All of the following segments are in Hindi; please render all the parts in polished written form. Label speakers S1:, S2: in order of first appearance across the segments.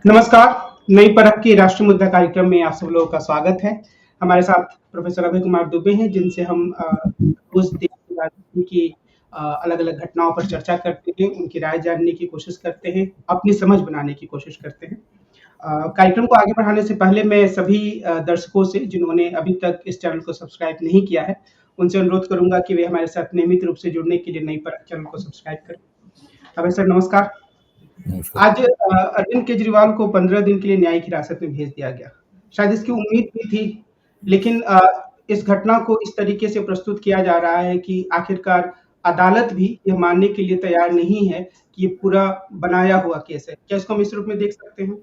S1: नमस्कार। नई परख के राष्ट्रीय मुद्दा कार्यक्रम में आप सब लोगों का स्वागत है। हमारे साथ प्रोफेसर अभय कुमार दुबे हैं, जिनसे हम उस देश की राजनीति की अलग-अलग घटनाओं पर चर्चा करते हैं, उनकी राय जानने की कोशिश करते हैं, अपनी समझ बनाने की कोशिश करते हैं। कार्यक्रम को आगे बढ़ाने से पहले मैं सभी दर्शकों से जिन्होंने अभी तक इस चैनल को सब्सक्राइब नहीं किया है, उनसे अनुरोध करूँगा कि वे हमारे साथ नियमित रूप से जुड़ने के लिए नई परख चैनल को सब्सक्राइब करें। अभय सर नमस्कार।
S2: नमस्कार।
S1: आज अरविंद केजरीवाल को 15 दिन के लिए न्यायिक हिरासत में भेज दिया गया। शायद इसकी उम्मीद भी थी, लेकिन इस घटना को इस तरीके से प्रस्तुत किया जा रहा है कि आखिरकार अदालत भी यह मानने के लिए तैयार नहीं है कि ये पूरा बनाया हुआ केस है। क्या इसको हम इस रूप में देख सकते हैं?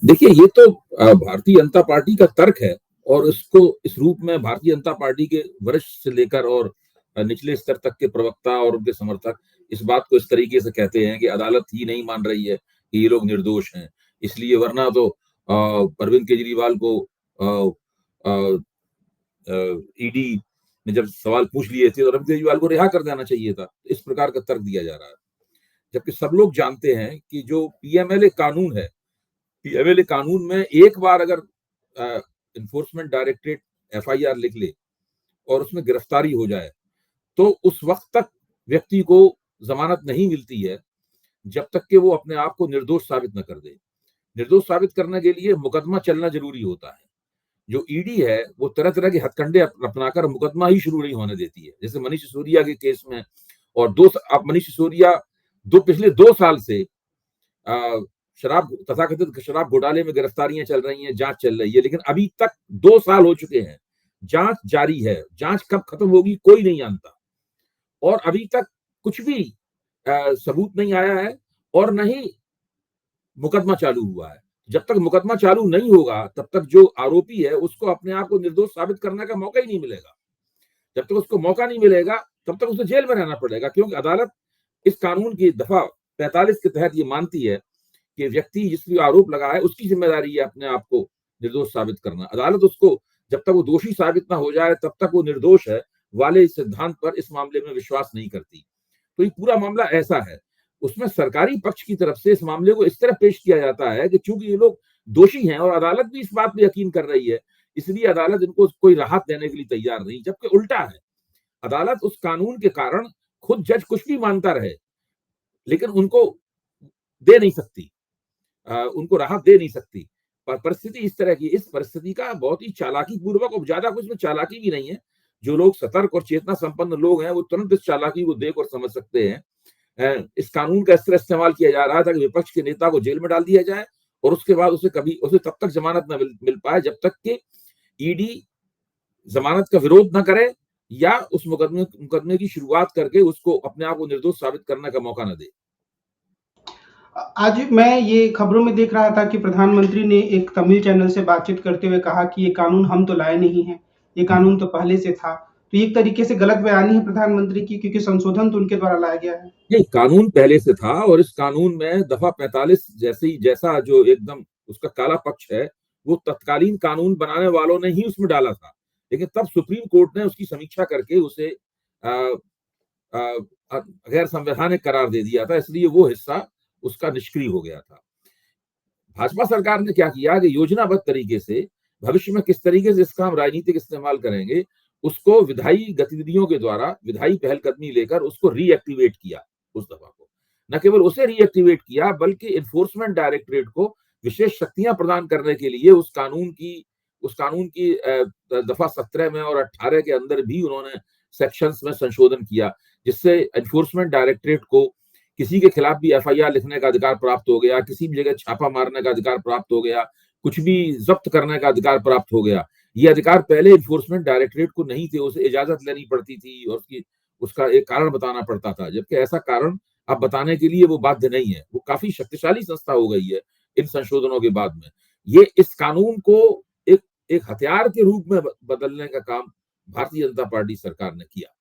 S2: देखिए, ये तो भारतीय जनता पार्टी का तर्क है और इसको इस रूप में भारतीय जनता पार्टी के वरिष्ठ से लेकर और निचले स्तर तक के प्रवक्ता और उनके समर्थक इस बात को इस तरीके से कहते हैं कि अदालत ही नहीं मान रही है कि ये लोग निर्दोष हैं, इसलिए वरना तो अरविंद केजरीवाल को ईडी ने जब सवाल पूछ लिए थे तो अरविंद केजरीवाल को रिहा कर देना चाहिए था। इस प्रकार का तर्क दिया जा रहा है, जबकि सब लोग जानते हैं कि जो पीएमएलए कानून है, पीएमएलए कानून में एक बार अगर इन्फोर्समेंट डायरेक्टरेट एफआईआर लिख ले और उसमें गिरफ्तारी हो जाए तो उस वक्त तक व्यक्ति को जमानत नहीं मिलती है जब तक कि वो अपने आप को निर्दोष साबित न कर दे। निर्दोष साबित करने के लिए मुकदमा चलना जरूरी होता है। जो ईडी है वो तरह तरह के हथकंडे अपनाकर मुकदमा ही शुरू नहीं होने देती है, जैसे मनीष सिसोदिया के केस में। और मनीष सिसोदिया पिछले 2 साल से तथाकथित शराब घोटाले में गिरफ्तारियां चल रही हैं, जांच चल रही है, लेकिन अभी तक 2 साल हो चुके हैं, जांच जारी है। जांच कब खत्म होगी कोई नहीं जानता और अभी तक कुछ भी सबूत नहीं आया है और न ही मुकदमा चालू हुआ है। जब तक मुकदमा चालू नहीं होगा तब तक जो आरोपी है उसको अपने आप को निर्दोष साबित करने का मौका ही नहीं मिलेगा। जब तक उसको मौका नहीं मिलेगा तब तक उसे जेल में रहना पड़ेगा, क्योंकि अदालत इस कानून की दफा 45 के तहत ये मानती है कि व्यक्ति जिस भी आरोप लगा है उसकी जिम्मेदारी है अपने आप को निर्दोष साबित करना। अदालत उसको जब तक वो दोषी साबित ना हो जाए तब तक वो निर्दोष है वाले सिद्धांत पर इस मामले में विश्वास नहीं करती। तो ये पूरा मामला ऐसा है। उसमें सरकारी पक्ष की तरफ से इस मामले को इस तरह पेश किया जाता है कि चूंकि ये लोग दोषी हैं और अदालत भी इस बात पे यकीन कर रही है, इसलिए अदालत इनको कोई राहत देने के लिए तैयार नहीं, जबकि उल्टा है। अदालत उस कानून के कारण खुद जज कुछ भी मानता रहे लेकिन उनको दे नहीं सकती, उनको राहत दे नहीं सकती। परिस्थिति इस तरह की, इस परिस्थिति का बहुत ही चालाकी पूर्वक, और ज्यादा कुछ में चालाकी भी नहीं है, जो लोग सतर्क और चेतना संपन्न लोग हैं वो तुरंत इस चालाकी को देख और समझ सकते हैं। इस कानून का इस तरह इस्तेमाल किया जा रहा था कि विपक्ष के नेता को जेल में डाल दिया जाए और उसके बाद उसे तब तक जमानत न मिल पाए जब तक कि ईडी जमानत का विरोध न करे या उस मुकदमे की शुरुआत करके उसको अपने आप को निर्दोष साबित करने का मौका न दे।
S1: आज मैं ये खबरों में देख रहा था कि प्रधानमंत्री ने एक तमिल चैनल से बातचीत करते हुए कहा कि ये कानून हम तो लाए नहीं हैं, ये कानून तो पहले से था। तो ये एक तरीके से गलत बयानी है प्रधानमंत्री की, क्योंकि संशोधन तो उनके द्वारा लाया गया है।
S2: नहीं, कानून पहले से था और इस कानून में दफा 45 जैसा जो एकदम उसका काला पक्ष है वो तत्कालीन कानून बनाने वालों ने ही उसमें डाला था, लेकिन तब सुप्रीम कोर्ट ने उसकी समीक्षा करके उसे गैर संवैधानिक करार दे दिया था, इसलिए वो हिस्सा उसका निष्क्रिय हो गया था। भाजपा सरकार ने क्या किया कि योजनाबद्ध तरीके से भविष्य में किस तरीके से इसका हम राजनीतिक इस्तेमाल करेंगे, उसको विधायी गतिविधियों के द्वारा, विधायी पहलकदमी लेकर उसको रीएक्टिवेट किया। उस दफा को न केवल उसे रीएक्टिवेट किया बल्कि इन्फोर्समेंट डायरेक्टरेट को विशेष शक्तियां प्रदान करने के लिए उस कानून की दफा 17 में और 18 के अंदर भी उन्होंने सेक्शंस में संशोधन किया, जिससे इन्फोर्समेंट डायरेक्टरेट को किसी के खिलाफ भी एफआईआर लिखने का अधिकार प्राप्त हो गया, किसी भी जगह छापा मारने का अधिकार प्राप्त हो गया, कुछ भी जब्त करने का अधिकार प्राप्त हो गया। ये अधिकार पहले इन्फोर्समेंट डायरेक्टरेट को नहीं थे, उसे इजाजत लेनी पड़ती थी और उसका एक कारण बताना पड़ता था, जबकि ऐसा कारण अब बताने के लिए वो बाध्य नहीं है। वो काफी शक्तिशाली संस्था हो गई है इन संशोधनों के बाद में। ये इस कानून को एक हथियार के रूप में बदलने का काम भारतीय जनता पार्टी सरकार ने किया।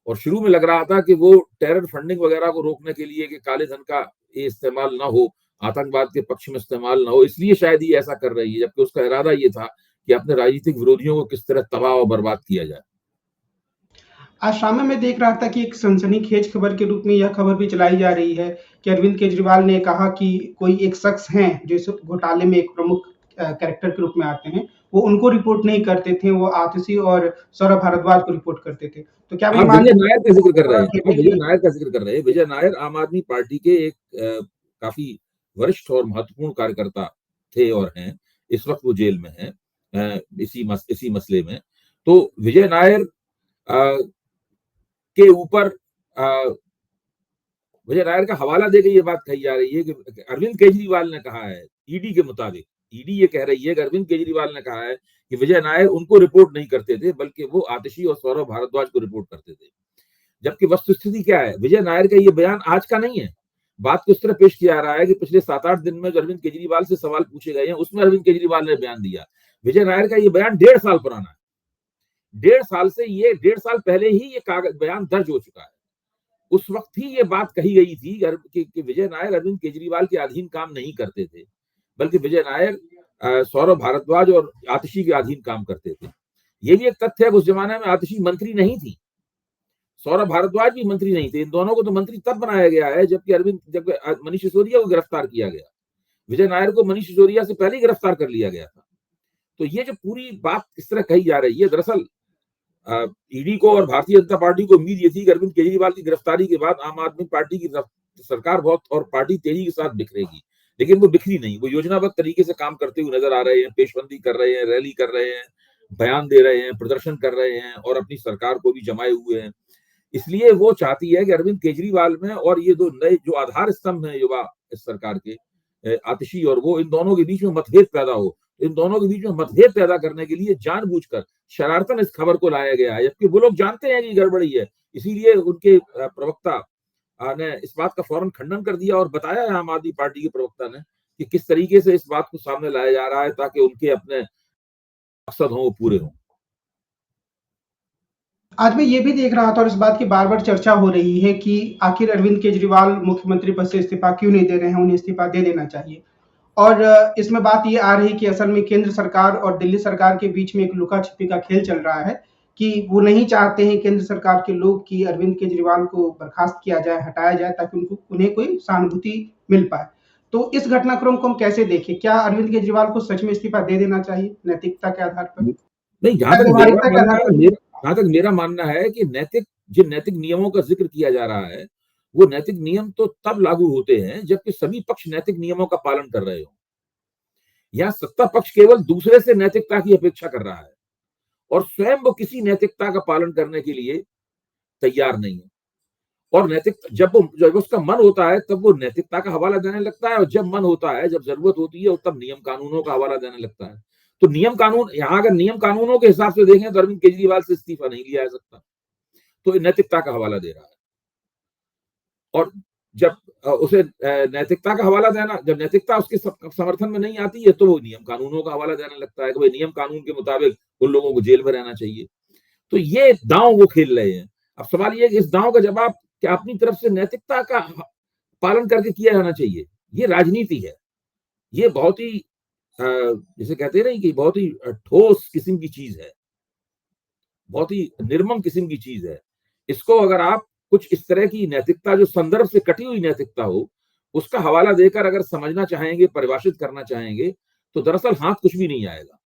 S2: और शुरू में लग रहा था कि वो टेरर फंडिंग वगैरह को रोकने के लिए कि काले धन का ये इस्तेमाल ना हो, आतंकवाद के पक्ष में इस्तेमाल ना हो, इसलिए शायद ये ऐसा कर रही है, जबकि उसका इरादा ये था कि अपने राजनीतिक विरोधियों को किस तरह तबाह और बर्बाद किया जाए।
S1: आज शाम में मैं देख रहा था कि एक सनसनीखेज खबर के रूप में यह खबर भी चलाई जा रही है कि अरविंद केजरीवाल ने कहा कि कोई एक शख्स हैं जो इस घोटाले में एक प्रमुख कैरेक्टर के रूप में आते हैं, वो उनको रिपोर्ट नहीं करते थे, वो आतिशी और सौरभ भारद्वाज को रिपोर्ट करते थे। तो क्या आप ये
S2: आप विजय
S1: मानते
S2: नायर का जिक्र कर रहे हैं, आप विजय
S1: हैं
S2: नायर का जिक्र कर रहे हैं। विजय नायर आम आदमी पार्टी के एक काफी वरिष्ठ और महत्वपूर्ण कार्यकर्ता थे और हैं। इस वक्त वो जेल में हैं इसी मसले में। तो विजय नायर के ऊपर विजय नायर का हवाला देकर ये बात कही जा रही है कि अरविंद केजरीवाल ने कहा है, ईडी के मुताबिक, ईडी ये कह रही है कि अरविंद केजरीवाल ने कहा है कि विजय नायर उनको रिपोर्ट नहीं करते थे, बल्कि वो आतिशी और सौरभ भारद्वाज को रिपोर्ट करते थे। जबकि वस्तुस्थिति क्या है, विजय नायर का ये बयान आज का नहीं है। बात को इस तरह पेश किया जा रहा है कि पिछले 7-8 दिन में जो अरविंद केजरीवाल से सवाल पूछे गए हैं, उसमें अरविंद केजरीवाल ने बयान दिया। विजय नायर का ये बयान 1.5 साल पुराना है। 1.5 साल पहले ही ये कागज बयान दर्ज हो चुका है। उस वक्त ही ये बात कही गई थी कि विजय नायर अरविंद केजरीवाल के अधीन काम नहीं करते थे, बल्कि विजय नायर सौरभ भारद्वाज और आतिशी के अधीन काम करते थे। ये भी एक तथ्य है कि उस जमाने में आतिशी मंत्री नहीं थी, सौरभ भारद्वाज भी मंत्री नहीं थे। इन दोनों को तो मंत्री तब बनाया गया है जब मनीष सिसोदिया को गिरफ्तार किया गया। विजय नायर को मनीष सिसोदिया से पहले ही गिरफ्तार कर लिया गया था। तो ये जो पूरी बात इस तरह कही जा रही है, दरअसल ईडी को और भारतीय जनता पार्टी को उम्मीद ये थी कि अरविंद केजरीवाल की गिरफ्तारी के बाद आम आदमी पार्टी की सरकार बहुत और पार्टी तेजी के साथ बिखरेगी, लेकिन वो बिखरी नहीं। वो योजनाबद्ध तरीके से काम करते हुए नजर आ रहे हैं, पेशबंदी कर रहे हैं, रैली कर रहे हैं, बयान दे रहे हैं, प्रदर्शन कर रहे हैं और अपनी सरकार को भी जमाए हुए हैं। इसलिए वो चाहती है कि अरविंद केजरीवाल में और ये दो नए जो आधार स्तंभ हैं युवा इस सरकार के, आतिशी और वो, इन दोनों के बीच में मतभेद पैदा हो। इन दोनों के बीच में मतभेद पैदा करने के लिए जानबूझकर शरारतन इस खबर को लाया गया है, जबकि वो लोग जानते हैं कि गड़बड़ी है। इसीलिए उनके प्रवक्ता ने इस बात का फौरन खंडन कर दिया और बताया है आम आदमी पार्टी के प्रवक्ता ने कि किस तरीके से इस बात को सामने लाया जा रहा है ताकि उनके अपने मकसद हों वो पूरे हों।
S1: आज मैं ये भी देख रहा था और इस बात की बार-बार चर्चा हो रही है कि आखिर अरविंद केजरीवाल मुख्यमंत्री पद से इस्तीफा क्यों नहीं दे रहे हैं, उन्हें इस्तीफा दे देना चाहिए। और इसमें बात ये आ रही है कि असल में केंद्र सरकार और दिल्ली सरकार के बीच में एक लुका-छिपी का खेल चल रहा है कि वो नहीं चाहते हैं केंद्र सरकार के लोग कि अरविंद केजरीवाल को बर्खास्त किया जाए, हटाया जाए ताकि उन्हें कोई सहानुभूति मिल पाए। तो इस घटनाक्रम को हम कैसे देखें? क्या अरविंद केजरीवाल को सच में इस्तीफा दे देना चाहिए नैतिकता के आधार पर?
S2: नहीं, जहां तक मेरा मानना है कि जिन नैतिक नियमों का जिक्र किया जा रहा है, वो नैतिक नियम तो तब लागू होते हैं जबकि सभी पक्ष नैतिक नियमों का पालन कर रहे हो। यहाँ सत्ता पक्ष केवल दूसरे से नैतिकता की अपेक्षा कर रहा है और स्वयं वो किसी नैतिकता का पालन करने के लिए तैयार नहीं है। और जब उसका मन होता है तब वो नैतिकता का हवाला देने लगता है, और जब मन होता है, जब जरूरत होती है, तब नियम कानूनों का हवाला देने लगता है। तो नियम कानून, यहाँ अगर नियम कानूनों के हिसाब से देखें तो अरविंद केजरीवाल से इस्तीफा नहीं लिया जा सकता, तो नैतिकता का हवाला दे रहा है। और जब उसे नैतिकता का हवाला देना, जब नैतिकता उसके समर्थन में नहीं आती है तो वो नियम कानूनों का हवाला देने लगता है कि भाई नियम कानून के मुताबिक उन लोगों को जेल में रहना चाहिए। तो ये दांव वो खेल रहे हैं। अब सवाल ये कि इस दांव का जवाब क्या अपनी तरफ से नैतिकता का पालन करके किया जाना चाहिए? ये राजनीति है। ये बहुत ही जिसे कहते हैं ना कि बहुत ही ठोस किस्म की चीज है, बहुत ही निर्मम किस्म की चीज है। इसको अगर आप कुछ इस तरह की नैतिकता जो संदर्भ से कटी हुई नैतिकता हो, उसका हवाला देकर अगर समझना चाहेंगे, परिभाषित करना चाहेंगे, तो दरअसल हाथ कुछ भी नहीं आएगा।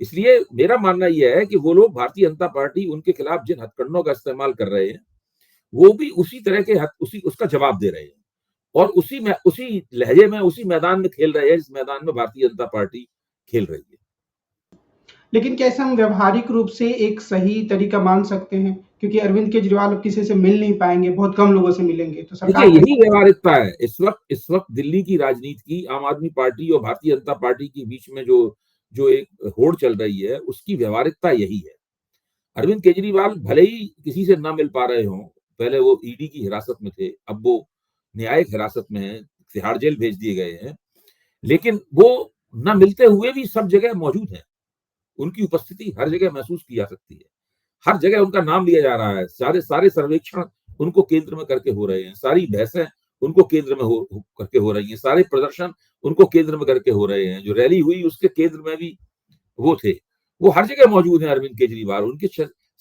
S2: इसलिए मेरा मानना यह है कि वो लोग, भारतीय जनता पार्टी, उनके खिलाफ जिन हथकंडों का इस्तेमाल कर रहे हैं, वो भी उसी तरह के उसका जवाब दे रहे हैं और उसी लहजे में, उसी मैदान में खेल रहे हैं जिस मैदान में भारतीय जनता पार्टी खेल रही है।
S1: लेकिन क्या इसे हम व्यवहारिक रूप से एक सही तरीका मान सकते हैं? क्योंकि अरविंद केजरीवाल अब किसी से मिल नहीं पाएंगे, बहुत कम लोगों से मिलेंगे, तो सरकार
S2: देखिए, यही व्यवहारिकता है। इस वक्त दिल्ली की राजनीति की, आम आदमी पार्टी और भारतीय जनता पार्टी के बीच में जो एक होड़ चल रही है, उसकी व्यवहारिकता यही है। अरविंद केजरीवाल भले ही किसी से ना मिल पा रहे हों, पहले वो ईडी की हिरासत में थे, अब वो न्यायिक हिरासत में हैं, तिहाड़ जेल भेज दिए गए हैं, लेकिन वो ना मिलते हुए भी सब जगह मौजूद हैं। उनकी उपस्थिति हर जगह महसूस की जा सकती है, हर जगह उनका नाम लिया जा रहा है। सारे सर्वेक्षण उनको केंद्र में करके हो रहे हैं, सारी बहसें उनको केंद्र में करके हो रही हैं, सारे प्रदर्शन उनको केंद्र में करके हो रहे हैं। जो रैली हुई उसके केंद्र में भी वो थे। वो हर जगह मौजूद हैं अरविंद केजरीवाल। उनके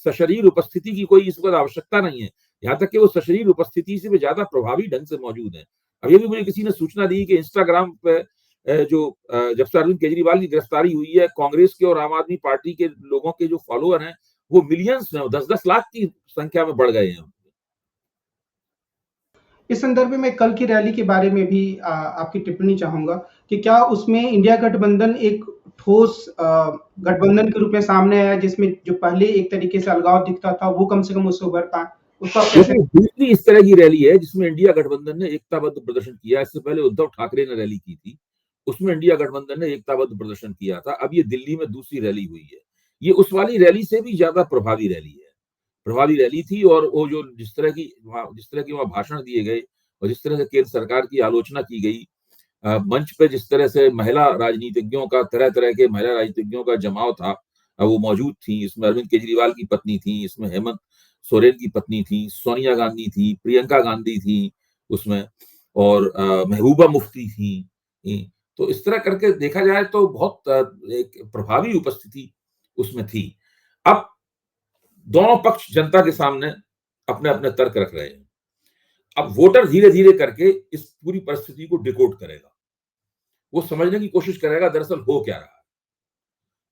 S2: सशरीर उपस्थिति की कोई इस वक्त आवश्यकता नहीं है। यहाँ तक कि वो सशरीर उपस्थिति से भी ज्यादा प्रभावी ढंग से मौजूद है। अब ये भी मुझे किसी ने सूचना दी कि इंस्टाग्राम पे जब से अरविंद केजरीवाल की गिरफ्तारी हुई है, कांग्रेस के और आम आदमी पार्टी के लोगों के जो फॉलोअर हैं वो मिलियंस में, 10-10 लाख की संख्या में बढ़ गए हैं।
S1: इस संदर्भ में मैं कल की रैली के बारे में भी आपकी टिप्पणी चाहूंगा कि क्या उसमें इंडिया गठबंधन एक ठोस गठबंधन के रूप में सामने आया, जिसमें जो पहले एक तरीके से अलगाव दिखता था वो कम से कम उससे उभर पाए, उसको आप कैसे?
S2: दूसरी इस तरह की रैली है जिसमें इंडिया गठबंधन ने एकताबद्ध प्रदर्शन किया। इससे पहले उद्धव ठाकरे ने रैली की थी, उसमें इंडिया गठबंधन ने एकताबद्ध प्रदर्शन किया था। अब ये दिल्ली में दूसरी रैली हुई है, ये उस वाली रैली से भी ज्यादा प्रभावी रैली है। प्रभावी रैली थी और वो जो जिस तरह की वहां भाषण दिए गए और जिस तरह से केंद्र सरकार की आलोचना की गई, मंच पे जिस तरह से महिला राजनीतिज्ञों का, तरह तरह के महिला राजनीतिज्ञों का जमाव था, वो मौजूद थी। इसमें अरविंद केजरीवाल की पत्नी थी, इसमें हेमंत सोरेन की पत्नी थी, सोनिया गांधी थी, प्रियंका गांधी थी उसमें, और महबूबा मुफ्ती थी। तो इस तरह करके देखा जाए तो बहुत एक प्रभावी उपस्थिति उसमें थी। अब दोनों पक्ष जनता के सामने अपने अपने तर्क रख रहे हैं। अब वोटर धीरे धीरे करके इस पूरी परिस्थिति को डिकोड करेगा, वो समझने की कोशिश करेगा दरअसल हो क्या रहा है।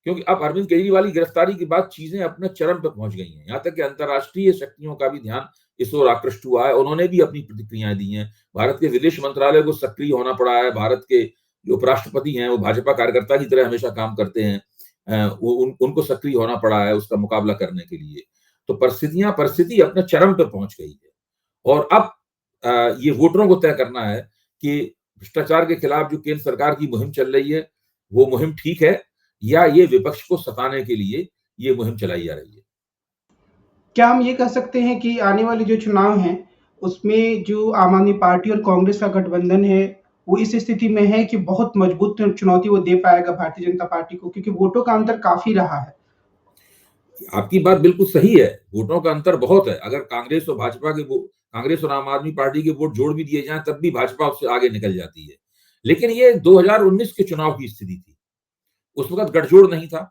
S2: क्योंकि अब अरविंद केजरीवाल की गिरफ्तारी के बाद चीजें अपने चरम पर पहुंच गई हैं। यहाँ तक कि अंतर्राष्ट्रीय शक्तियों का भी ध्यान इस ओर आकृष्ट हुआ है, उन्होंने भी अपनी प्रतिक्रियाएं दी हैं। भारत के विदेश मंत्रालय को सक्रिय होना पड़ा है। भारत के जो उपराष्ट्रपति हैं वो भाजपा कार्यकर्ता की तरह हमेशा काम करते हैं, उनको सक्रिय होना पड़ा है उसका मुकाबला करने के लिए। तो परिस्थिति अपने चरम पर पहुंच गई है और अब ये वोटरों को तय करना है कि भ्रष्टाचार के खिलाफ जो केंद्र सरकार की मुहिम चल रही है वो मुहिम ठीक है या ये विपक्ष को सताने के लिए ये मुहिम चलाई जा रही है।
S1: क्या हम ये कह सकते हैं कि आने वाले जो चुनाव हैं उसमें जो आम आदमी पार्टी और कांग्रेस का गठबंधन है वो इस स्थिति में है कि बहुत मजबूत चुनौती वो दे पाएगा भारतीय जनता पार्टी को, क्योंकि वोटों का अंतर काफी रहा है?
S2: आपकी बात बिल्कुल सही है, वोटों का अंतर बहुत है। अगर कांग्रेस और आम आदमी पार्टी के वोट जोड़ भी दिए जाएं तब भी भाजपा उससे आगे निकल जाती है। लेकिन ये 2019 के चुनाव की स्थिति थी, उस वक्त गठजोड़ नहीं था,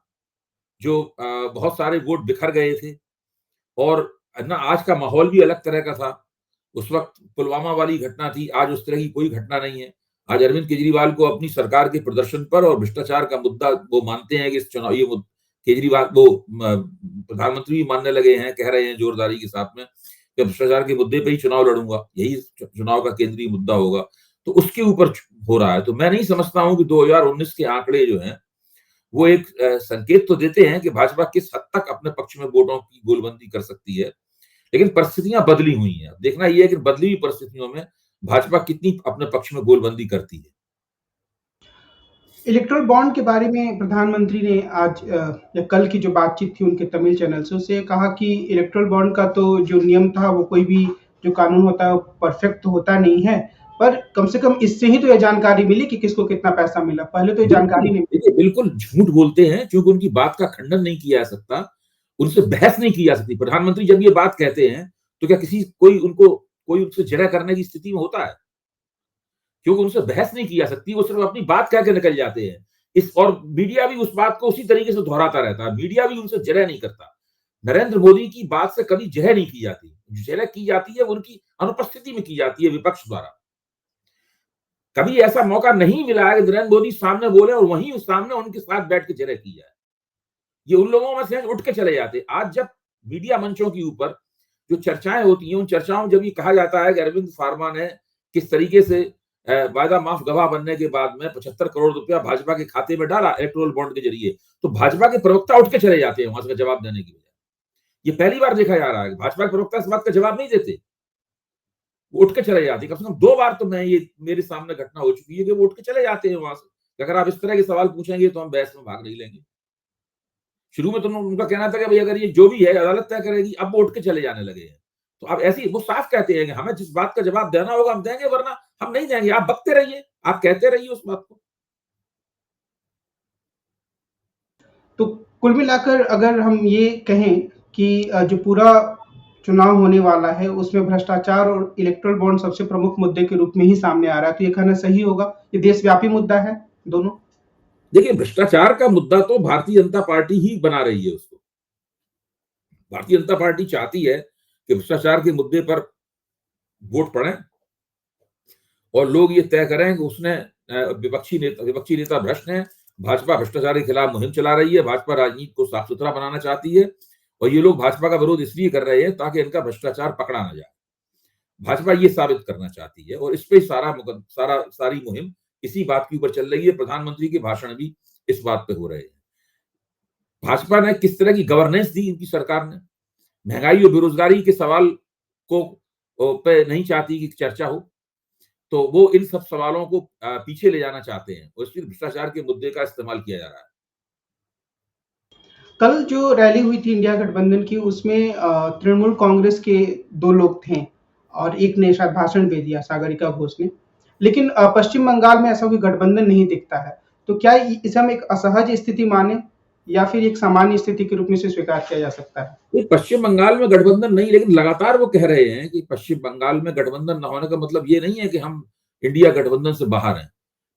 S2: जो बहुत सारे वोट बिखर गए थे और ना आज का माहौल भी अलग तरह का था। उस वक्त पुलवामा वाली घटना थी, आज उस तरह की कोई घटना नहीं है। आज अरविंद केजरीवाल को अपनी सरकार के प्रदर्शन पर और भ्रष्टाचार का मुद्दा वो मानते हैं कि इस चुनाव ये केजरीवाल वो प्रधानमंत्री भी मानने लगे हैं, कह रहे हैं जोरदारी के साथ में कि भ्रष्टाचार के मुद्दे पे ही चुनाव लड़ूंगा, यही चुनाव का केंद्रीय मुद्दा होगा। तो उसके ऊपर हो रहा है। तो मैं नहीं समझता हूं कि 2019 के आंकड़े जो हैं वो एक संकेत तो देते हैं कि भाजपा किस हद तक अपने पक्ष में वोटों की गोलबंदी कर सकती है, लेकिन परिस्थितियां बदली हुई हैं। देखना यह है कि बदली हुई परिस्थितियों में भाजपा कितनी अपने पक्ष में गोलबंदी करती है।
S1: इलेक्टोरल बॉन्ड के बारे में प्रधानमंत्री ने आज या कल की जो बातचीत थी उनके तमिल चैनल से, उससे कहा कि इलेक्टोरल बॉन्ड का तो जो नियम था वो कोई भी जो कानून होता है वो परफेक्ट तो होता नहीं है, पर कम से कम इससे ही तो ये जानकारी मिली कि किसको कितना पैसा मिला। पहले तो ये जानकारी नहीं मिली।
S2: बिल्कुल झूठ बोलते हैं क्योंकि उनकी बात का खंडन नहीं किया जा सकता, उनसे बहस नहीं की जा सकती। प्रधानमंत्री जब ये बात कहते हैं तो क्या कोई उनसे जरा करने की स्थिति में होता है? क्योंकि उनसे बहस नहीं की जा सकती, वो सिर्फ अपनी बात कह के निकल जाते हैं। और मीडिया भी उस बात को उसी तरीके से दोहराता रहता है, मीडिया भी उनसे जरा नहीं करता। नरेंद्र मोदी की बात से कभी जह नहीं की जाती, जह की जाती है उनकी अनुपस्थिति में की जाती है विपक्ष द्वारा। कभी ऐसा मौका नहीं मिला है कि नरेंद्र मोदी सामने बोले और वहीं उस सामने उनके साथ बैठ के जरा की जाए। ये उन लोगों में से उठ के चले जाते। आज जब मीडिया मंचों के ऊपर जो चर्चाएं होती हैं, उन चर्चाओं में जब ये कहा जाता है कि अरविंद फार्मा ने किस तरीके से वायदा माफ गवाह बनने के बाद में 75 करोड़ रुपया भाजपा के खाते में डाला इलेक्टोरल बॉन्ड के जरिए, तो भाजपा के प्रवक्ता उठ के चले जाते हैं वहां से जवाब देने की बजाय। ये पहली बार देखा जा रहा है कि भाजपा के प्रवक्ता इस बात का जवाब नहीं देते, वो उठ के चले जाते। कम से कम 2 बार तो मेरे सामने घटना हो चुकी है कि वो उठ के चले जाते हैं वहां से। अगर आप इस तरह के सवाल पूछेंगे तो हम बहस में भाग नहीं लेंगे। शुरू में तो उनका कहना था कि भाई अगर ये जो भी है अदालत तय करेगी, अब वो उठ के चले जाने लगे हैं। तो अब ऐसी वो साफ कहते हैं कि हमें जिस बात का जवाब देना होगा हम देंगे, वरना हम नहीं देंगे। आप बकते रहिए, आप कहते रहिए उस बात को।
S1: तो कुल मिलाकर अगर हम ये कहें कि जो पूरा चुनाव होने वाला है उसमें भ्रष्टाचार और इलेक्टोरल बॉन्ड सबसे प्रमुख मुद्दे के रूप में ही सामने आ रहा है, तो ये कहना सही होगा? ये देशव्यापी मुद्दा है दोनों?
S2: देखिए, भ्रष्टाचार का मुद्दा तो भारतीय जनता पार्टी ही बना रही है उसको। भारतीय जनता पार्टी चाहती है कि भ्रष्टाचार के मुद्दे पर वोट पड़े और लोग ये तय करें कि उसने विपक्षी नेता भ्रष्ट हैं, भाजपा भ्रष्टाचार के खिलाफ मुहिम चला रही है, भाजपा राजनीति को साफ सुथरा बनाना चाहती है और ये लोग भाजपा का विरोध इसलिए कर रहे हैं ताकि इनका भ्रष्टाचार पकड़ा ना जाए। भाजपा ये साबित करना चाहती है और इस पे सारी मुहिम इसी बात के ऊपर चल रही है। प्रधानमंत्री के भाषण भी इस बात पे हो रहे हैं। भाजपा ने किस तरह की गवर्नेंस दी इनकी सरकार ने, महंगाई और बेरोजगारी के सवाल को पे नहीं चाहती कि चर्चा हो, तो वो इन सब सवालों को पीछे ले जाना चाहते हैं और इसलिए भ्रष्टाचार के मुद्दे का इस्तेमाल किया जा रहा है।
S1: कल जो रैली हुई थी इंडिया गठबंधन की, उसमें तृणमूल कांग्रेस के 2 लोग थे और एक ने शायद भाषण भी दिया, सागरिका घोष ने। लेकिन पश्चिम बंगाल में ऐसा कोई गठबंधन नहीं दिखता है। तो क्या इसे हम एक असहज स्थिति माने या फिर एक सामान्य स्थिति के रूप में इसे स्वीकार किया जा सकता है?
S2: ये पश्चिम बंगाल में गठबंधन नहीं, लेकिन लगातार वो कह रहे हैं कि पश्चिम बंगाल में गठबंधन न होने का मतलब ये नहीं है कि हम इंडिया गठबंधन से बाहर हैं।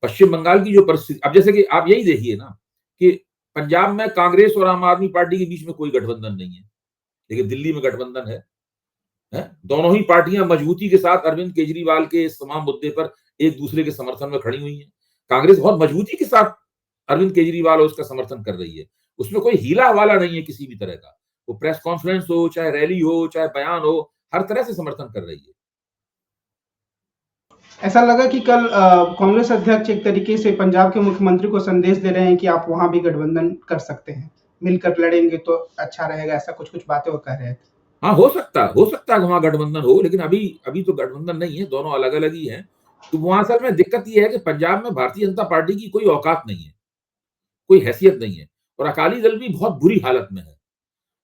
S2: पश्चिम बंगाल की जो परिस्थिति, अब जैसे कि आप यही देखिए ना कि पंजाब में कांग्रेस और आम आदमी पार्टी के बीच में कोई गठबंधन नहीं है, लेकिन दिल्ली में गठबंधन है? दोनों ही पार्टियां मजबूती के साथ अरविंद केजरीवाल के इस तमाम मुद्दे पर एक दूसरे के समर्थन में खड़ी हुई है। कांग्रेस बहुत मजबूती के साथ अरविंद केजरीवाल और उसका समर्थन कर रही है। उसमें कोई हीला हवाला नहीं है किसी भी तरह का। वो प्रेस कॉन्फ्रेंस हो, चाहे रैली हो, चाहे बयान हो, हर तरह से समर्थन कर रही है।
S1: ऐसा लगा कि कल कांग्रेस अध्यक्ष एक तरीके से पंजाब के मुख्यमंत्री को संदेश दे रहे हैं कि आप वहां भी गठबंधन कर सकते हैं, मिलकर लड़ेंगे तो अच्छा रहेगा, ऐसा कुछ बातें वो कह रहे थे।
S2: हाँ, हो सकता है वहां गठबंधन हो, लेकिन अभी तो गठबंधन नहीं है, दोनों अलग अलग ही हैं। तो वहां असल में दिक्कत यह है कि पंजाब में भारतीय जनता पार्टी की कोई औकात नहीं है, कोई हैसियत नहीं है और अकाली दल भी बहुत बुरी हालत में है।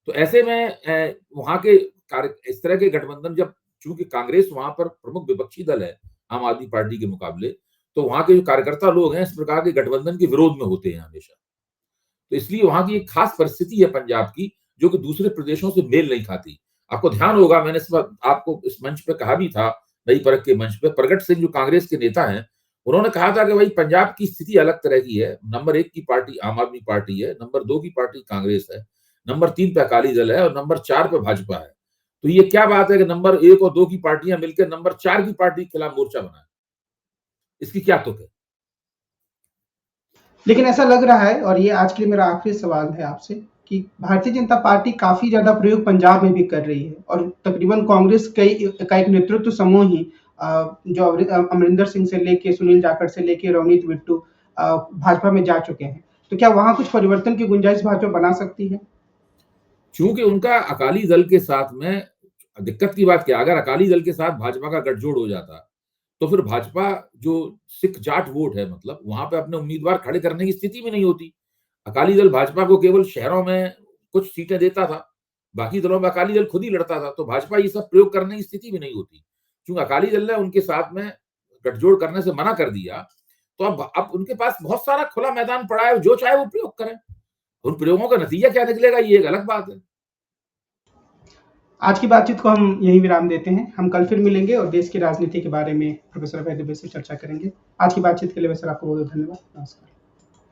S2: तो ऐसे में वहां के इस तरह के गठबंधन, जब चूंकि कांग्रेस वहां पर प्रमुख विपक्षी दल है आम आदमी पार्टी के मुकाबले, तो वहां के जो कार्यकर्ता लोग हैं इस प्रकार के गठबंधन के विरोध में होते हैं हमेशा। तो इसलिए वहां की एक खास परिस्थिति है पंजाब की, जो कि दूसरे प्रदेशों से मेल नहीं खाती। आपको ध्यान होगा, मैंने इस बार आपको इस मंच पे कहा भी था, नई परख के मंच पे, प्रगट सिंह जो कांग्रेस के नेता हैं, उन्होंने कहा था कि भाई पंजाब की स्थिति अलग तरह की है। नंबर 1 की पार्टी आम आदमी पार्टी है, नंबर 2 की पार्टी कांग्रेस है, नंबर 3 पे अकाली दल है और नंबर 4 पे भाजपा है। तो ये क्या बात है कि नंबर 1 और 2 की पार्टियां मिलकर नंबर 4 की पार्टी के खिलाफ मोर्चा बनाए? इसकी क्या तुक है?
S1: लेकिन ऐसा लग रहा है, और ये आज के लिए मेरा आखिरी सवाल है आपसे, कि भारतीय जनता पार्टी काफी ज्यादा प्रयोग पंजाब में भी कर रही है और तकरीबन कांग्रेस का एक नेतृत्व समूह ही जो अमरिंदर सिंह से लेके सुनील जाखड़ से लेके रवनीत बिट्टू भाजपा में जा चुके हैं। तो क्या वहां कुछ परिवर्तन की गुंजाइश भाजपा बना सकती है?
S2: चूंकि उनका अकाली दल के साथ में, दिक्कत की बात क्या, अगर अकाली दल के साथ भाजपा का गठजोड़ हो जाता तो फिर भाजपा जो सिख जाट वोट है, मतलब वहां पे अपने उम्मीदवार खड़े करने की स्थिति में नहीं होती। अकाली दल भाजपा को केवल शहरों में कुछ सीटें देता था, बाकी दलों में अकाली दल खुद ही लड़ता था, तो भाजपा ये सब प्रयोग करने की स्थिति में नहीं होती। क्योंकि अकाली दल ने उनके साथ में गठजोड़ करने से मना कर दिया, तो अब उनके पास बहुत सारा खुला मैदान पड़ा है, जो चाहे वो प्रयोग करें। उन प्रयोगों का नतीजा क्या निकलेगा, ये एक अलग बात है।
S1: आज की बातचीत को हम यहीं विराम देते हैं। हम कल फिर मिलेंगे और देश की राजनीति के बारे में प्रोफेसर अभय दुबे से चर्चा करेंगे। आज की बातचीत के लिए वैसे आपको बहुत धन्यवाद। नमस्कार।